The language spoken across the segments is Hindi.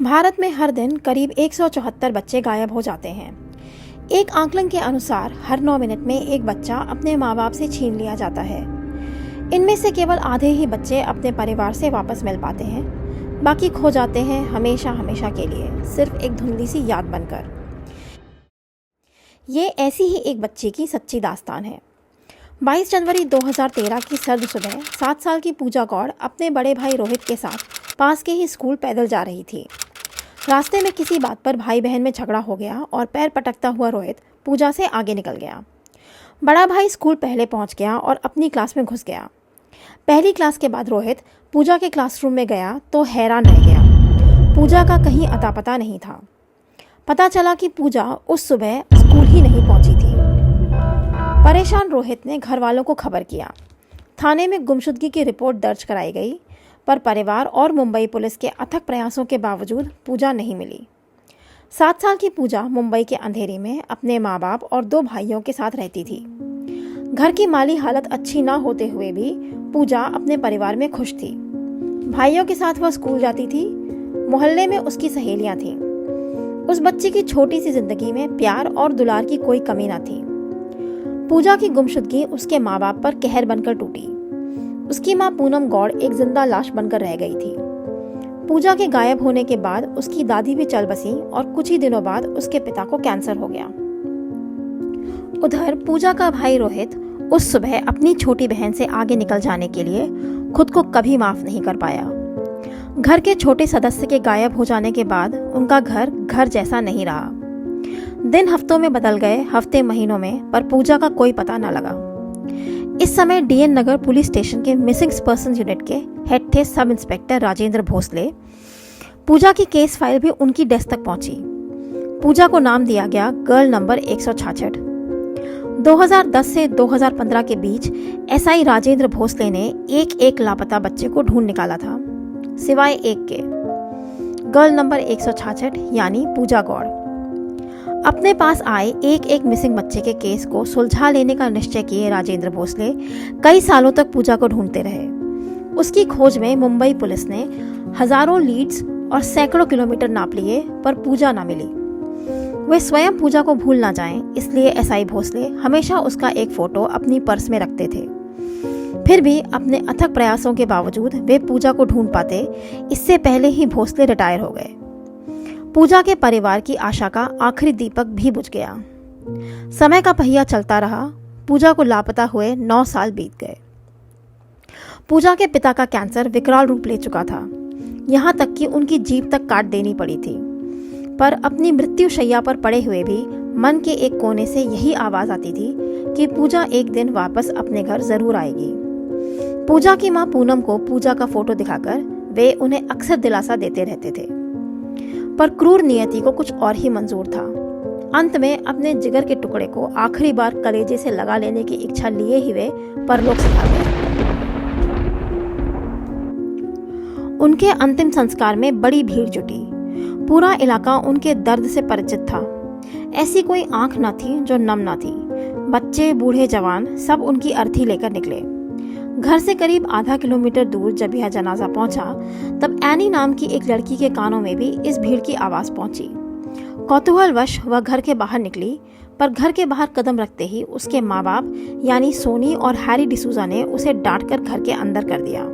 भारत में हर दिन करीब 174 बच्चे गायब हो जाते हैं। एक आकलन के अनुसार हर 9 मिनट में एक बच्चा अपने माँ बाप से छीन लिया जाता है। इनमें से केवल आधे ही बच्चे अपने परिवार से वापस मिल पाते हैं, बाकी खो जाते हैं हमेशा हमेशा के लिए, सिर्फ एक धुंधली सी याद बनकर। ये ऐसी ही एक बच्ची की सच्ची दास्तान है। 22 जनवरी 2013 की सर्द सुबह 7 साल की पूजा गौड़ अपने बड़े भाई रोहित के साथ पास के ही स्कूल पैदल जा रही थी। रास्ते में किसी बात पर भाई बहन में झगड़ा हो गया और पैर पटकता हुआ रोहित पूजा से आगे निकल गया। बड़ा भाई स्कूल पहले पहुंच गया और अपनी क्लास में घुस गया। पहली क्लास के बाद रोहित पूजा के क्लासरूम में गया तो हैरान रह गया। पूजा का कहीं अता पता नहीं था। पता चला कि पूजा उस सुबह स्कूल ही नहीं पहुंची थी। परेशान रोहित ने घर वालों को खबर किया। थाने में गुमशुदगी की रिपोर्ट दर्ज कराई गई, पर परिवार और मुंबई पुलिस के अथक प्रयासों के बावजूद पूजा नहीं मिली। 7 साल की पूजा मुंबई के अंधेरे में अपने माँ बाप और 2 भाइयों के साथ रहती थी। घर की माली हालत अच्छी ना होते हुए भी पूजा अपने परिवार में खुश थी। भाइयों के साथ वह स्कूल जाती थी। मोहल्ले में उसकी सहेलियां थीं। उस बच्ची की छोटी सी जिंदगी में प्यार और दुलार की कोई कमी ना थी। पूजा की गुमशुदगी उसके माँ बाप पर कहर बनकर टूटी। उसकी माँ पूनम गौड़ एक जिंदा लाश बनकर रह गई थी। पूजा के गायब होने के बाद उसकी दादी भी चल बसी और कुछ ही दिनों बाद उसके पिता को कैंसर हो गया। उधर पूजा का भाई रोहित उस सुबह अपनी छोटी बहन से आगे निकल जाने के लिए खुद को कभी माफ नहीं कर पाया। घर के छोटे सदस्य के गायब हो जाने के बाद उनका घर घर जैसा नहीं रहा। दिन हफ्तों में बदल गए, हफ्ते महीनों में, पर पूजा का कोई पता न लगा। इस समय डीएन नगर पुलिस स्टेशन के मिसिंग पर्सन यूनिट के हेड थे सब इंस्पेक्टर राजेंद्र भोसले। पूजा की केस फाइल भी उनकी डेस्क तक पहुंची। पूजा को नाम दिया गया गर्ल नंबर 166। 2010 से 2015 के बीच एसआई राजेंद्र भोसले ने एक लापता बच्चे को ढूंढ निकाला था, सिवाय एक के, गर्ल नंबर 166 यानी पूजा गौड़। अपने पास आए एक मिसिंग बच्चे के केस को सुलझा लेने का निश्चय किए राजेंद्र भोसले कई सालों तक पूजा को ढूंढते रहे। उसकी खोज में मुंबई पुलिस ने हजारों लीड्स और सैकड़ों किलोमीटर नाप लिए, पर पूजा ना मिली। वे स्वयं पूजा को भूल ना जाएं, इसलिए एसआई भोसले हमेशा उसका एक फोटो अपनी पर्स में रखते थे। फिर भी अपने अथक प्रयासों के बावजूद वे पूजा को ढूंढ पाते, इससे पहले ही भोसले रिटायर हो गए। पूजा के परिवार की आशा का आखिरी दीपक भी बुझ गया। समय का पहिया चलता रहा। पूजा को लापता हुए 9 साल बीत गए। पूजा के पिता का कैंसर विकराल रूप ले चुका था, यहाँ तक कि उनकी जीभ तक काट देनी पड़ी थी। पर अपनी मृत्यु शैया पर पड़े हुए भी मन के एक कोने से यही आवाज आती थी कि पूजा एक दिन वापस अपने घर जरूर आएगी। पूजा की माँ पूनम को पूजा का फोटो दिखाकर वे उन्हें अक्सर दिलासा देते रहते थे, पर क्रूर नियति को कुछ और ही मंजूर था। अंत में अपने जिगर के टुकड़े को आखिरी बार कलेजे से लगा लेने की इच्छा लिए ही वे परलोक सिधा गए। उनके अंतिम संस्कार में बड़ी भीड़ जुटी। पूरा इलाका उनके दर्द से परिचित था। ऐसी कोई आंख न थी जो नम न थी। बच्चे, बूढ़े, जवान सब उनकी अर्थी लेकर निकले। घर से करीब आधा किलोमीटर दूर जब यह जनाजा पहुंचा, तब एनी नाम की एक लड़की के कानों में भी इस भीड़ की आवाज पहुंची। कौतूहलवश वह घर के बाहर निकली, पर घर के बाहर कदम रखते ही उसके माँ बाप यानी सोनी और हैरी डिसूजा ने उसे डांटकर घर के अंदर कर दिया।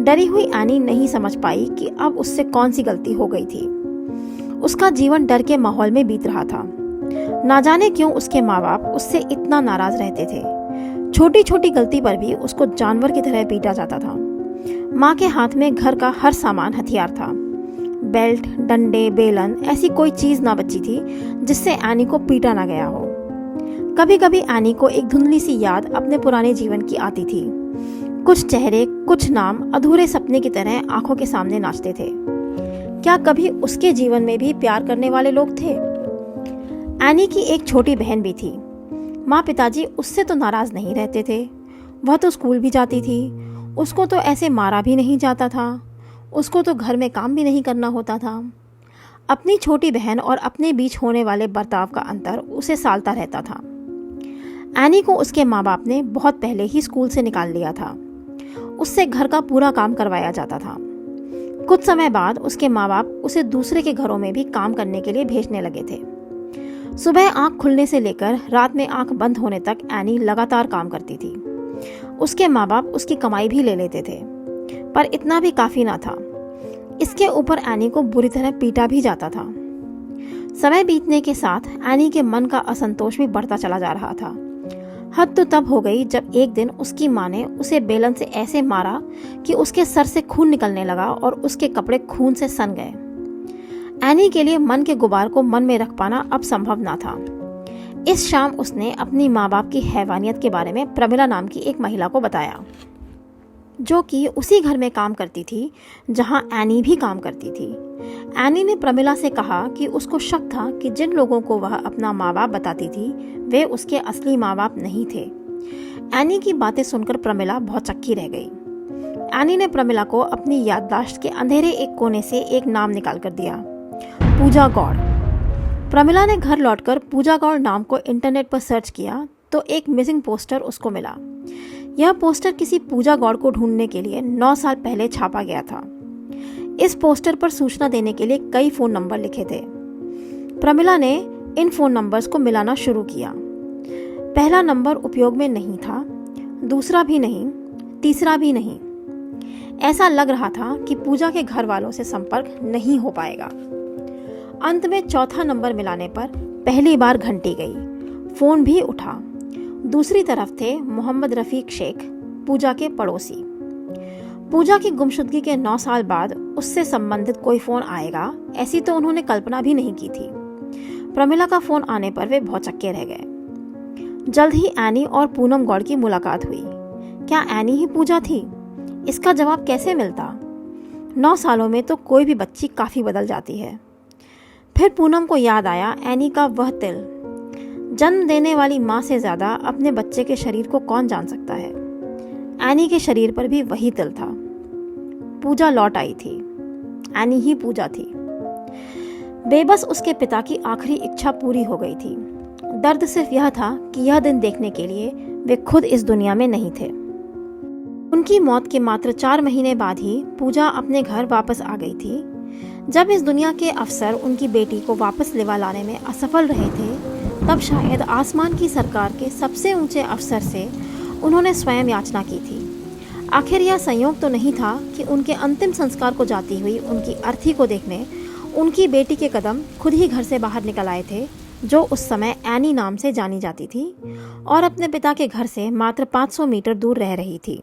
डरी हुई एनी नहीं समझ पाई कि अब उससे कौन सी गलती हो गई थी। उसका जीवन डर के माहौल में बीत रहा था। ना जाने क्यों उसके माँ बाप उससे इतना नाराज रहते थे। छोटी छोटी गलती पर भी उसको जानवर की तरह पीटा जाता था। माँ के हाथ में घर का हर सामान हथियार था। बेल्ट, डंडे, बेलन, ऐसी कोई चीज ना बची थी जिससे एनी को पीटा ना गया हो। कभी कभी एनी को एक धुंधली सी याद अपने पुराने जीवन की आती थी। कुछ चेहरे, कुछ नाम अधूरे सपने की तरह आंखों के सामने नाचते थे। क्या कभी उसके जीवन में भी प्यार करने वाले लोग थे? एनी की एक छोटी बहन भी थी। माँ पिताजी उससे तो नाराज नहीं रहते थे। वह तो स्कूल भी जाती थी। उसको तो ऐसे मारा भी नहीं जाता था। उसको तो घर में काम भी नहीं करना होता था। अपनी छोटी बहन और अपने बीच होने वाले बर्ताव का अंतर उसे सालता रहता था। एनी को उसके माँ बाप ने बहुत पहले ही स्कूल से निकाल लिया था। उससे घर का पूरा काम करवाया जाता था। कुछ समय बाद उसके माँ बाप उसे दूसरे के घरों में भी काम करने के लिए भेजने लगे थे। सुबह आंख खुलने से लेकर रात में आंख बंद होने तक एनी लगातार काम करती थी। उसके माँ बाप उसकी कमाई भी ले लेते थे, पर इतना भी काफी ना था। इसके ऊपर एनी को बुरी तरह पीटा भी जाता था। समय बीतने के साथ एनी के मन का असंतोष भी बढ़ता चला जा रहा था। हद तो तब हो गई जब एक दिन उसकी माँ ने उसे बेलन से ऐसे मारा कि उसके सर से खून निकलने लगा और उसके कपड़े खून से सन गए। एनी के लिए मन के गुबार को मन में रख पाना अब संभव ना था। इस शाम उसने अपनी माँ बाप की हैवानियत के बारे में प्रमिला नाम की एक महिला को बताया, जो कि उसी घर में काम करती थी जहां एनी भी काम करती थी। एनी ने प्रमिला से कहा कि उसको शक था कि जिन लोगों को वह अपना माँ बाप बताती थी वे उसके असली माँ बाप नहीं थे। एनी की बातें सुनकर प्रमिला बहुत चक्की रह गई। एनी ने प्रमिला को अपनी याददाश्त के अंधेरे एक कोने से एक नाम निकाल कर दिया, पूजा गौड़। प्रमिला ने घर लौटकर पूजा गौड़ नाम को इंटरनेट पर सर्च किया तो एक मिसिंग पोस्टर उसको मिला। यह पोस्टर किसी पूजा गौड़ को ढूंढने के लिए 9 साल पहले छापा गया था। इस पोस्टर पर सूचना देने के लिए कई फोन नंबर लिखे थे। प्रमिला ने इन फोन नंबर्स को मिलाना शुरू किया। पहला नंबर उपयोग में नहीं था, दूसरा भी नहीं, तीसरा भी नहीं। ऐसा लग रहा था कि पूजा के घर वालों से संपर्क नहीं हो पाएगा। अंत में चौथा नंबर मिलाने पर पहली बार घंटी गई। फोन भी उठा। दूसरी तरफ थे मोहम्मद रफीक शेख, पूजा के पड़ोसी। पूजा की गुमशुदगी के 9 साल बाद उससे संबंधित कोई फोन आएगा, ऐसी तो उन्होंने कल्पना भी नहीं की थी। प्रमिला का फोन आने पर वे बहुत चक्के रह गए। जल्द ही एनी और पूनम गौड़ की मुलाकात हुई। क्या एनी ही पूजा थी? इसका जवाब कैसे मिलता? 9 सालों में तो कोई भी बच्ची काफी बदल जाती है। फिर पूनम को याद आया एनी का वह तिल। जन्म देने वाली माँ से ज्यादा अपने बच्चे के शरीर को कौन जान सकता है। एनी के शरीर पर भी वही तिल था। पूजा लौट आई थी। एनी ही पूजा थी। बेबस उसके पिता की आखिरी इच्छा पूरी हो गई थी। दर्द सिर्फ यह था कि यह दिन देखने के लिए वे खुद इस दुनिया में नहीं थे। उनकी मौत के मात्र 4 महीने बाद ही पूजा अपने घर वापस आ गई थी। जब इस दुनिया के अफसर उनकी बेटी को वापस लेवा लाने में असफल रहे थे, तब शायद आसमान की सरकार के सबसे ऊंचे अफसर से उन्होंने स्वयं याचना की थी। आखिर यह संयोग तो नहीं था कि उनके अंतिम संस्कार को जाती हुई उनकी अर्थी को देखने उनकी बेटी के कदम खुद ही घर से बाहर निकल आए थे, जो उस समय एनी नाम से जानी जाती थी और अपने पिता के घर से मात्र 500 मीटर दूर रह रही थी।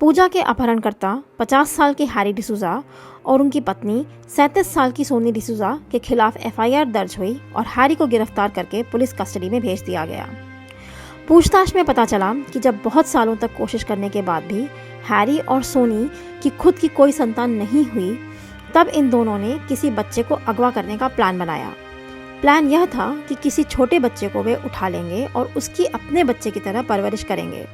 पूजा के अपहरणकर्ता 50 साल के हैरी डिसूजा और उनकी पत्नी 37 साल की सोनी डिसूजा के खिलाफ एफआईआर दर्ज हुई और हैरी को गिरफ्तार करके पुलिस कस्टडी में भेज दिया गया। पूछताछ में पता चला कि जब बहुत सालों तक कोशिश करने के बाद भी हैरी और सोनी की खुद की कोई संतान नहीं हुई, तब इन दोनों ने किसी बच्चे को अगवा करने का प्लान बनाया। प्लान यह था कि किसी छोटे बच्चे को वे उठा लेंगे और उसकी अपने बच्चे की तरह परवरिश करेंगे।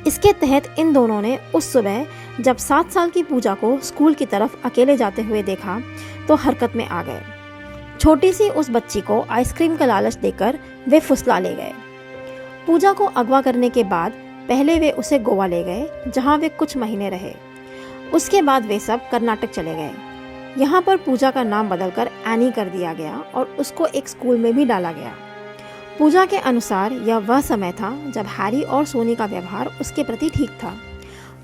इसके तहत इन दोनों ने उस सुबह जब 7 साल की पूजा को स्कूल की तरफ अकेले जाते हुए देखा तो हरकत में आ गए। छोटी सी उस बच्ची को आइसक्रीम का लालच देकर वे फुसला ले गए। पूजा को अगवा करने के बाद पहले वे उसे गोवा ले गए, जहां वे कुछ महीने रहे। उसके बाद वे सब कर्नाटक चले गए। यहाँ पर पूजा का नाम बदलकर एनी कर दिया गया और उसको एक स्कूल में भी डाला गया। पूजा के अनुसार यह वह समय था जब हैरी और सोनी का व्यवहार उसके प्रति ठीक था।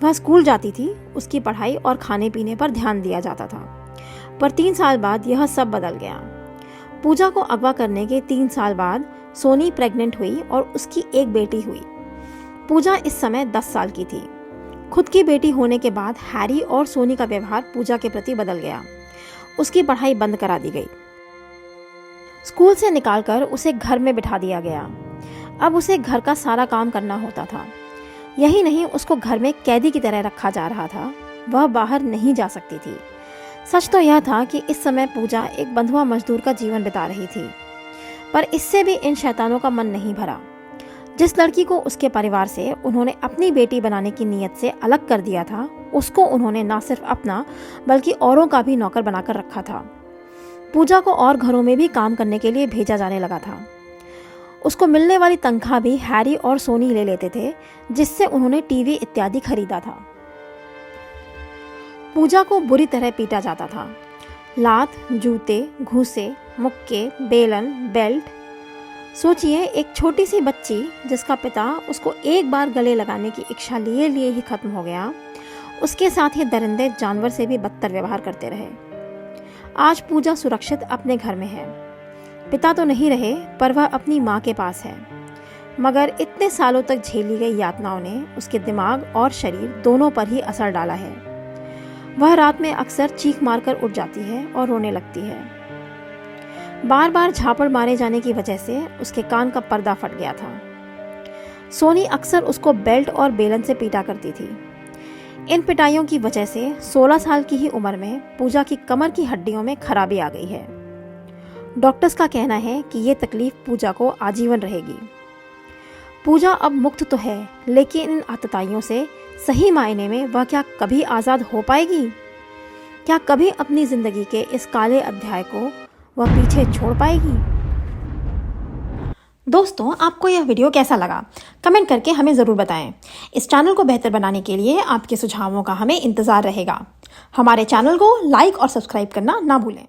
वह स्कूल जाती थी, उसकी पढ़ाई और खाने पीने पर ध्यान दिया जाता था। पर 3 साल बाद यह सब बदल गया। पूजा को अगवा करने के 3 साल बाद सोनी प्रेग्नेंट हुई और उसकी एक बेटी हुई। पूजा इस समय 10 साल की थी। खुद की बेटी होने के बाद हैरी और सोनी का व्यवहार पूजा के प्रति बदल गया। उसकी पढ़ाई बंद करा दी गई। स्कूल से निकालकर उसे घर में बिठा दिया गया। अब उसे घर का सारा काम करना होता था। यही नहीं, उसको घर में कैदी की तरह रखा जा रहा था। वह बाहर नहीं जा सकती थी। सच तो यह था कि इस समय पूजा एक बंधुआ मजदूर का जीवन बिता रही थी, पर इससे भी इन शैतानों का मन नहीं भरा। जिस लड़की को उसके परिवार से उन्होंने अपनी बेटी बनाने की नीयत से अलग कर दिया था, उसको उन्होंने न सिर्फ अपना बल्कि औरों का भी नौकर बनाकर रखा था। पूजा को और घरों में भी काम करने के लिए भेजा जाने लगा था। उसको मिलने वाली तनख्वाह भी हैरी और सोनी ले लेते थे, जिससे उन्होंने टीवी इत्यादि खरीदा था। पूजा को बुरी तरह पीटा जाता था। लात, जूते, घूंसे, मुक्के, बेलन, बेल्ट। सोचिए, एक छोटी सी बच्ची जिसका पिता उसको एक बार गले लगाने की इच्छा लिए ही खत्म हो गया, उसके साथ ये दरिंदे जानवर से भी बदतर व्यवहार करते रहे। आज पूजा सुरक्षित अपने घर में है। पिता तो नहीं रहे, पर वह अपनी माँ के पास है। मगर इतने सालों तक झेली गई यातनाओं ने उसके दिमाग और शरीर दोनों पर ही असर डाला है। वह रात में अक्सर चीख मारकर उठ जाती है और रोने लगती है। बार बार झापड़ मारे जाने की वजह से उसके कान का पर्दा फट गया था। सोनी अक्सर उसको बेल्ट और बेलन से पीटा करती थी। इन पिटाइयों की वजह से 16 साल की ही उम्र में पूजा की कमर की हड्डियों में खराबी आ गई है। डॉक्टर्स का कहना है कि ये तकलीफ पूजा को आजीवन रहेगी। पूजा अब मुक्त तो है, लेकिन इन आतताइयों से सही मायने में वह क्या कभी आज़ाद हो पाएगी? क्या कभी अपनी जिंदगी के इस काले अध्याय को वह पीछे छोड़ पाएगी? दोस्तों, आपको यह वीडियो कैसा लगा? कमेंट करके हमें ज़रूर बताएं। इस चैनल को बेहतर बनाने के लिए आपके सुझावों का हमें इंतज़ार रहेगा। हमारे चैनल को लाइक और सब्सक्राइब करना ना भूलें।